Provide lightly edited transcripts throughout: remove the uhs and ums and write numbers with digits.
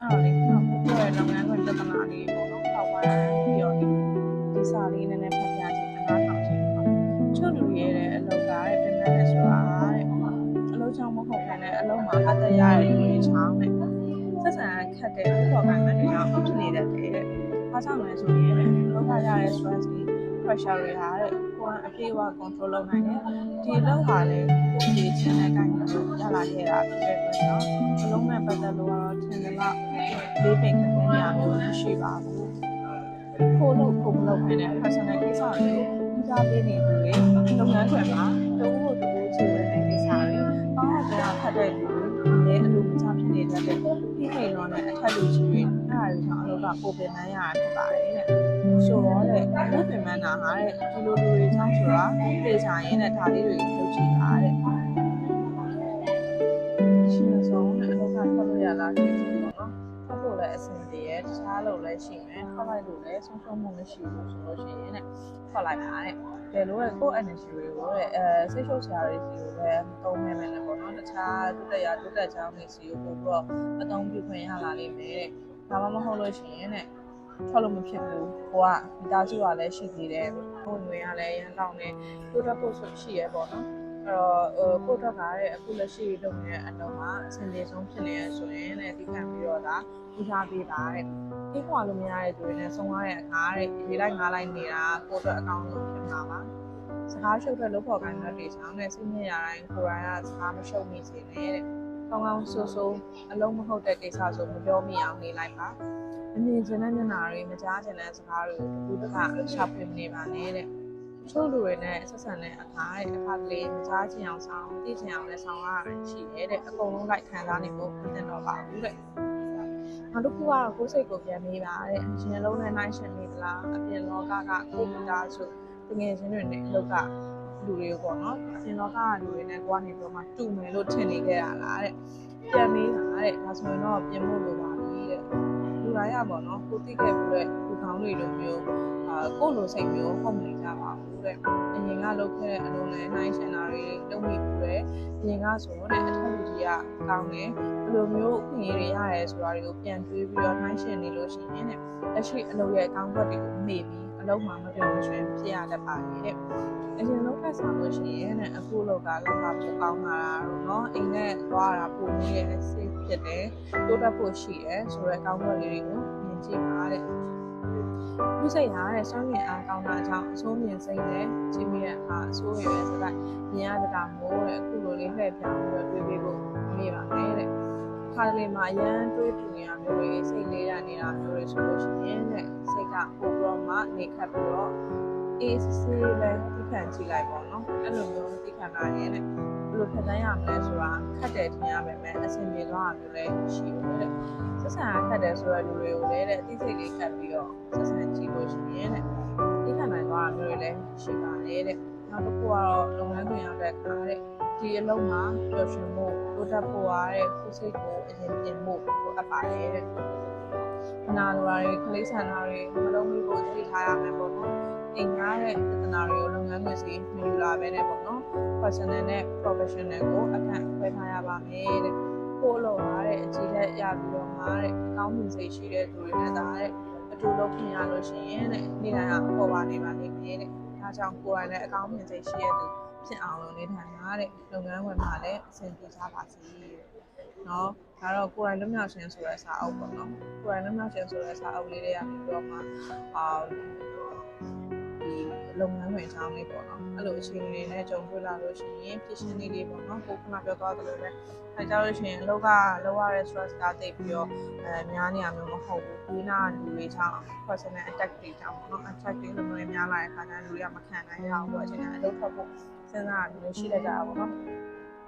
အဲ့တော့လေပြောရလုပ်ငန်းခွင်ပြဿနာလေးပေါ့နော်။ဝိုင်းပြီးတော့ဒီစာလေးနည်းနည်းဖတ်ပြချင်နားထောင်ချင်ပေါ့။ချို့လူရဲ့တဲ့အလုပ်ကတဲ့ပြင်ပနဲ့ဆိုတာတဲ့အလုပ်ချောင်းမဟုတ်ဘဲနဲ့အလုပ်မှာအသက်ရတဲ့လူတွေချောင်းတဲ့ဆက်ဆံခက်တဲ့ဥပဒေပိုင်းတွေကြောင့်ဖြစ်နေတတ်တယ်တဲ့။အားကြောင့်လဲဆိုရင်တဲ့အလုပ်ကရတဲ့ stress တွေ pressure တွေဟာတဲ့ကိုယ်ကအပြေးအဝ control လုပ်နိုင်တယ်။ဒီအလုပ်ဟာလည်းကိုယ်ရေးချင်တဲ့အတိုင်းမျိုးရလာခဲ့တာဖြစ်တဲ့အတွက်ကြောင့်အလုံးမဲ့ပတ်သက်လို့ကတော့ထင်သလောက်လေးပင်ခက်ခဲနေရမျိုးမရှိပါဘူး။ကိုယ်လုပ်ကိုယ်မလုပ်နိုင်တဲ့ personal ကိစ္စတွေကိုဦးစားပေးနေသူတွေလုပ်ငန်းခွင်မှာတဦးကိုတဦးချေတဲ့ကိစ္စတွေပေါင်းတော့ဖတ်တဲ့လူတွေလည်းအလိုမကျဖြစ်နေတတ်တဲ့ဖိနှိပ်လွန်တဲ့အထက်လူကြီးတွေအဲ့ဒါတွေကြောင့်အလုပ်ကပိုပင်ပန်းရတာဖြစ်ပါတယ်တဲ့။ဆိုတော့တဲ့အလုပ်ပင်ပန်းတာဟာတဲ့ဒီလိုလူတွေကြောင့်ဆိုတာသိချင်ရင်တဲ့ဒါလေးတွေလုပ်ကြည့်ပါတဲ့။ရှင်ဆုံးတဲ့အလုပ်ကထွက်လို့ရလားသိချင်ပေါ့နော်။ထွက်ဖို့လည်းအဆင်ပြေရဲ့တခြားလုပ်လည်းရှိမယ်။ထွက်လိုက်လို့လည်းဆုံးရှုံးမှုမရှိဘူးဆိုလို့ရှိရင်တဲ့ထွက်လိုက်ပါတဲ့။ဘယ်လိုလဲကိုယ့် energy တွေကိုတဲ့စိတ်ရှုပ်စရာတွေစီကိုပဲသုံးနေမယ်နဲ့ပေါ့နော်တခြားတိုးတက်ကြောင်းတွေစီကိုပို့ပြီးတော့အသုံးပြုခွင့်ရလာလိမ့်မယ်တဲ့ဒါမှမဟုတ်လို့ရှိရင်တဲ့ထွက်လို့မဖြစ်ဘူးကိုကမိသားစုကလည်းရှိသေးတယ်ကိုငွေကလည်းရန်ကောင်းနေတိုးတက်ဖို့ရှိရပေါ့နော်အဲ့တော့ကိုအတွက်ကတဲ့အခုလက်ရှိလုပ်နေတဲ့အလုပ်မှာအဆင်ပြေဆုံးဖြစ်နေရဆိုရင်တဲ့ဒီခံပြီးတော့ဒါဦးစားပေးပါတဲ့ဒီခွာလို့မရတဲ့သူတွေနဲ့ဆုံးသွားတဲ့အခါတဲ့ဒီလိုက်ငားလိုက်နေတာကိုအတွက်အကောင်းဆုံးဖြစ်မှာပါစကားရှုပ်တဲ့လုပ်ဖို့ကိုင်းတဲ့တေချောင်းနဲ့စိတ်ညစ်ရတိုင်းကိုယ်တိုင်ကစကားမရှုပ်မိစေနဲ့တဲ့ကောင်းကောင်းဆိုးဆိုးအလုံးမဟုတ်တဲ့ကိစ္စဆိုမပြောမိအောင်နေလိုက်ပါမမြင်ချင်တဲ့မျက်နှာတွေမကြားချင်တဲ့စကားတွေကိုတခုတခါရှာဖွေနေပါနဲ့တဲ့ချို့လူတွေနဲ့ဆက်ဆံတဲ့အခါအခါကလေးမကြားချင်အောင်ဆောင်သိချင်အောင်လည်းဆောင်ရတာရှိတယ်တဲ့အကုန်လုံးလိုက်ခံစားနေဖို့မသင့်တော့ပါဘူးတဲ့နောက်တစ်ခုကတော့ကိုယ်စိတ်ကိုပြန်မေးပါတဲ့ရှင်လုံးနဲ့နိုင်ရှင်နေသလားအပြင်လောကကကိုယ်မိသားစုတငယ်ချင်းတွေနဲ့လောကလူတွေပေါ့နော်အပြင်လောကလူတွေနဲ့ကိုကနေပြောမှတူမယ်လို့ထင်နေခဲ့တာလားတဲ့ပြန်မေးတာတဲ့ဒါဆိုရင်တော့ပြင်ဖို့လိုပါပြီတဲ့လူတိုင်းရပေါ့နော်ကိုသိခဲ့ပြီးတဲ့လူကောင်းတွေလိုမျိုးကိုယ့်လိုစိတ်မျိုးဟုတ်နေကြပါဘူးတဲ့အရင်ကလုပ်ခဲ့တဲ့အလုံးနဲ့နိုင်ရှင်တာတွေလုပ်မိဘူးတဲ့အရင်ကဆိုတော့တဲ့အထက်လူကြီးကကောင်းတယ်ဘယ်လိုမျိုးအခွင့်အရေးတွေရတယ်ဆိုတာတွေကိုပြန်တွေးပြီးတော့နိုင်ရှင်နေလို့ရှိရင်တဲ့လက်ရှိအလုပ်ရဲ့အကောင်းဘက်တွေကိုမေ့ပြီးအလုပ်မှာမပြောင်းမရွှင်ဖြစ်ရတတ်ပါတယ်တဲ့အရင်လုံးထပ်ဆောင်လို့ရှိရင်တဲ့အခုလောက်ကလက်မှာပိုကောင်းလာတာတော့เนาะအိမ်နဲ့သွားတာပိုနေရဲ့ safe ဖြစ်တယ်တိုးတက်ဖို့ရှိတယ်ဆိုတော့အကောင်းဘက်လေးတွေကိုမြင်ကြည့်ပါတဲ့လူစိတ်ဟာတဲ့စွမ်းမြင်အားကောင်းတာကြောင့်အဆိုးမြင်စိတ်နဲ့ကြည့်မိတဲ့အခါအဆိုးရယ်စလိုက်မြင်ရတာမို့တဲ့အခုလိုလေးလှည့်ပြောင်းပြီးတွေးပြီးဖို့မေ့ပါမယ်တဲ့ခါလေးမှာအရန်တွေးပူနေတာမျိုးတွေစိတ်လေးရနေတာမျိုးတွေဆိုလို့ရှိရင်တဲ့စိတ်ကပိုပြီးတော့မှနေခတ်ပြီးတော့အေးဆေးပဲသိခံကြည့်လိုက်ပေါ့နော်အဲ့လိုမျိုးသိခံလာရင်တဲ့ဘယ်လိုဖြတ်သန်းရမလဲဆိုတာခက်တယ်ထင်ရမယ်မဲ့အဆင်ပြေသွားတာမျိုးလည်းရှိတယ်တဲ့ဆက်ဆံခက်တယ်ဆိုတဲ့လူတွေကိုလည်းတဲ့အသိစိတ်လေးခတ်ပြီးတော့ဆက်ဆံကြည့်လို့ရှိရင်တဲ့သိခံနိုင်သွားတာမျိုးတွေလည်းရှိပါတယ်တဲ့နောက်တစ်ခုကတော့လုပ်ငန်းခွင်ရောက်တဲ့အခါတဲ့ဒီအလုပ်မှာပျော်ရွှင်မှုတိုးတက်ဖို့ရတဲ့ကိုယ်စိတ်ကိုအရင်ပြင်ဖို့လိုအပ်ပါတယ်တဲ့နာလိုရာတွေခလေးဆန္ဒတွေမလုံးမိဖို့သိထားရမယ်ပေါ့နော်အိမ်သားတဲ့ပြဿနာတွေကိုလုပ်ငန်းခွင်စီမယူလာပဲနဲ့ပေါ့နော် personal နဲ့ professional ကိုအခန့်ခွဲထားရပါမယ်တဲ့ကိုလိုရတဲ့အကြည့်လက်ရပြီးတော့မှာတဲ့အကောင်းမြင်စိတ်ရှိတဲ့သူတွေနဲ့ဒါတဲ့အတူလုပ်ခင်ရလို့ရှိရင်တဲ့နေ့တိုင်းကပေါ်ပါနေပါလိမ့်မယ်တဲ့ဒါကြောင့်ကိုယ်တိုင်လည်းအကောင်းမြင်စိတ်ရှိတဲ့သူဖြစ်အောင်လုပ်နေထိုင်တာတဲ့လုပ်ငန်းဝင်မှာလည်းအဆင်ပြေကြပါစေเนาะဒါတော့ကိုယ်တိုင်လွတ်မြောက်ခြင်းဆိုတဲ့စာအုပ်ပေါ့နော်ကိုယ်တိုင်လွတ်မြောက်ခြင်းဆိုတဲ့စာအုပ်လေးတွေကနေပြီးတော့မှဒီလုပ်ငန်းဝင်အကြောင်းလေးပေါ့နော်အဲ့လိုအခြေအနေနဲ့ကြုံတွေ့လာလို့ရှိရင်ဖြစ်ရှင်နေလေးပေါ့နော်ကိုခုနပြောသွားသလိုပဲအဲကြောင့်လို့ရှိရင်အလုပ်ကလောက်ရတဲ့ stress ကတိတ်ပြီးတော့များနေရမျိုးမဟုတ်ဘူးဒီနာလူတွေကြောင့် personal attack တွေကြောင့်ပေါ့နော် attack တွေလိုမျိုးများလာတဲ့အခါကျရင်လူတွေကမခံနိုင်ရဘူးအချိန်ကအလုပ်ထွက်ဖို့စဉ်းစားရမျိုးရှိတတ်ကြတာပေါ့နော်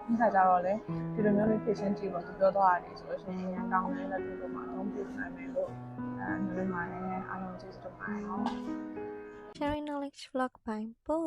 ဒီခါကျတော့လေဒီလိုမျိုးလေးဖြစ်ချင်းကြည့်ပေါ့သူပြောသွားတယ်ဆိုလို့ရှိရင်အရင်ကောင်းတဲ့လက်တွေ့မှာအသုံးပြုနိုင်မယ်လို့မျိုးမှာလည်းအားလုံးကျေးဇူးတင်ပါတယ်နော် Sharing knowledge vlog by Bo.